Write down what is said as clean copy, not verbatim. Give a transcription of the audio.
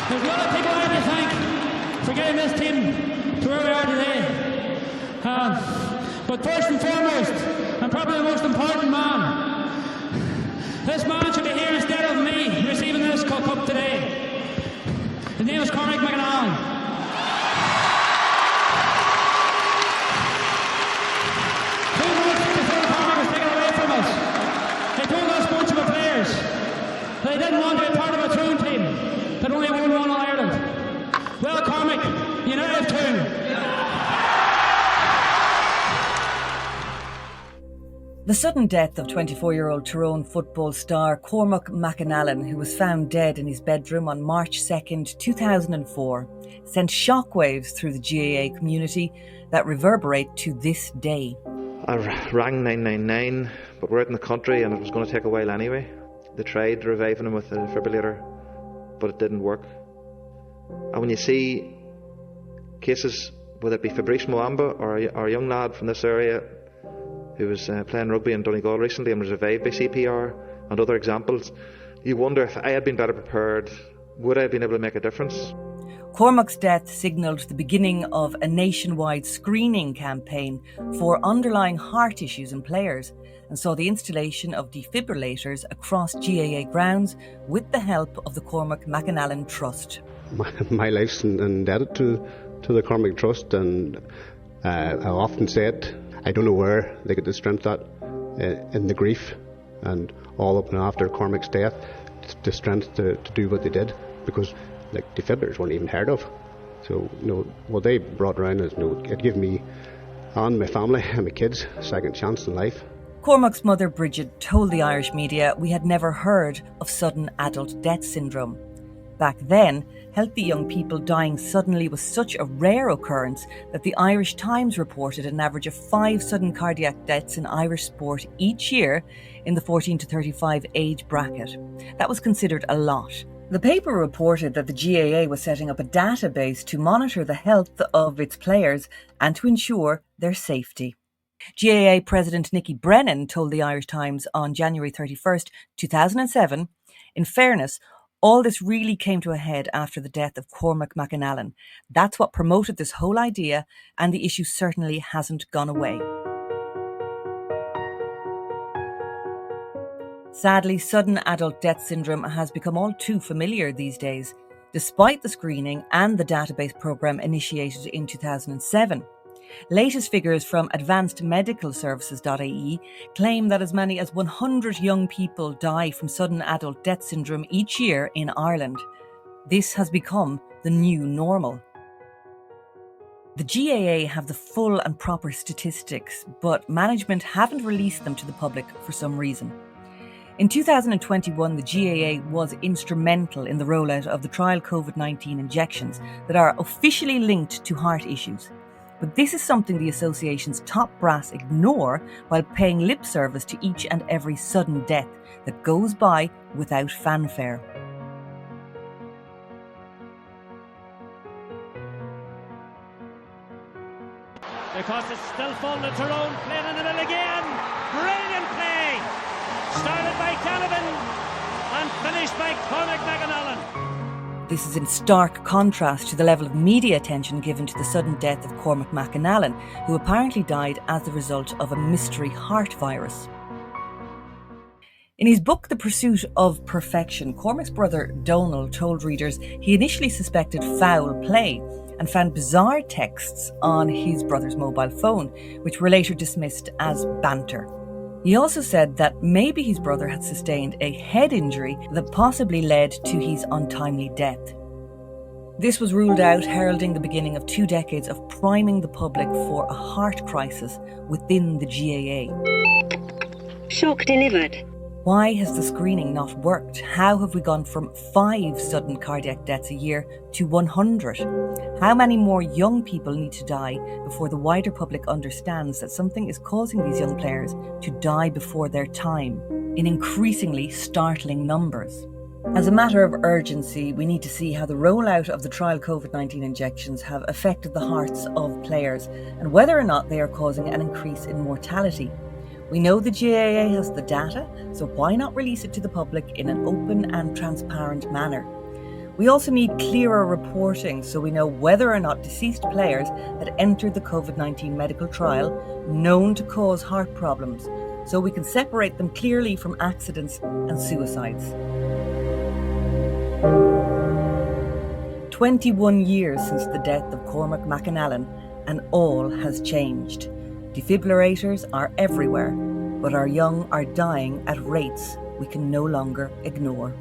There's a lot of people I have to thank for getting this team to where we are today. But first and foremost, and probably the most important man, this man should be here instead of me receiving this cup today. His name is Cormac McAnallen. 2 months before Cormac was taken away from us, they told us bunch of players that they didn't want to be part of a Tyrone team that only won one Ireland. Well, Cormac, you now have two. The sudden death of 24-year-old Tyrone football star Cormac McAnallen, who was found dead in his bedroom on March 2nd, 2004, sent shockwaves through the GAA community that reverberate to this day. I rang 999, but we're out in the country and it was going to take a while anyway. They tried reviving him with a defibrillator, but it didn't work. And when you see cases, whether it be Fabrice Muamba or a young lad from this area who was playing rugby in Donegal recently and was revived by CPR, and other examples, you wonder if I had been better prepared, would I have been able to make a difference? Cormac's death signalled the beginning of a nationwide screening campaign for underlying heart issues in players, and saw the installation of defibrillators across GAA grounds with the help of the Cormac McAnallen Trust. My life's indebted to the Cormac Trust, and I often said I don't know where they get the strength at in the grief and all up and after Cormac's death, the strength to do what they did, because like defibrillators weren't even heard of. So what they brought around is it gave me and my family and my kids a second chance in life. Cormac's mother Bridget told the Irish media we had never heard of sudden adult death syndrome. Back then, healthy young people dying suddenly was such a rare occurrence that the Irish Times reported an average of 5 sudden cardiac deaths in Irish sport each year in the 14 to 35 age bracket. That was considered a lot. The paper reported that the GAA was setting up a database to monitor the health of its players and to ensure their safety. GAA President Nicky Brennan told the Irish Times on January 31st, 2007, in fairness, all this really came to a head after the death of Cormac McAnallen. That's what promoted this whole idea, and the issue certainly hasn't gone away. Sadly, sudden adult death syndrome has become all too familiar these days, despite the screening and the database programme initiated in 2007. Latest figures from advancedmedicalservices.ie claim that as many as 100 young people die from sudden adult death syndrome each year in Ireland. This has become the new normal. The GAA have the full and proper statistics, but management haven't released them to the public for some reason. In 2021, the GAA was instrumental in the rollout of the trial COVID-19 injections that are officially linked to heart issues. But this is something the association's top brass ignore while paying lip service to each and every sudden death that goes by without fanfare. Because it's still full to Tyrone, playing in the middle again. Brilliant play! Started by Canavan and finished by Cormac McAnallen. This is in stark contrast to the level of media attention given to the sudden death of Cormac McAnallen, who apparently died as the result of a mystery heart virus. In his book The Pursuit of Perfection, Cormac's brother Donal told readers he initially suspected foul play and found bizarre texts on his brother's mobile phone, which were later dismissed as banter. He also said that maybe his brother had sustained a head injury that possibly led to his untimely death. This was ruled out, heralding the beginning of 2 decades of priming the public for a heart crisis within the GAA. Shock delivered. Why has the screening not worked? How have we gone from 5 sudden cardiac deaths a year to 100? How many more young people need to die before the wider public understands that something is causing these young players to die before their time in increasingly startling numbers? As a matter of urgency, we need to see how the rollout of the trial COVID-19 injections have affected the hearts of players and whether or not they are causing an increase in mortality. We know the GAA has the data, so why not release it to the public in an open and transparent manner? We also need clearer reporting so we know whether or not deceased players had entered the COVID-19 medical trial known to cause heart problems, so we can separate them clearly from accidents and suicides. 21 years since the death of Cormac McAnallen, and all has changed. Defibrillators are everywhere, but our young are dying at rates we can no longer ignore.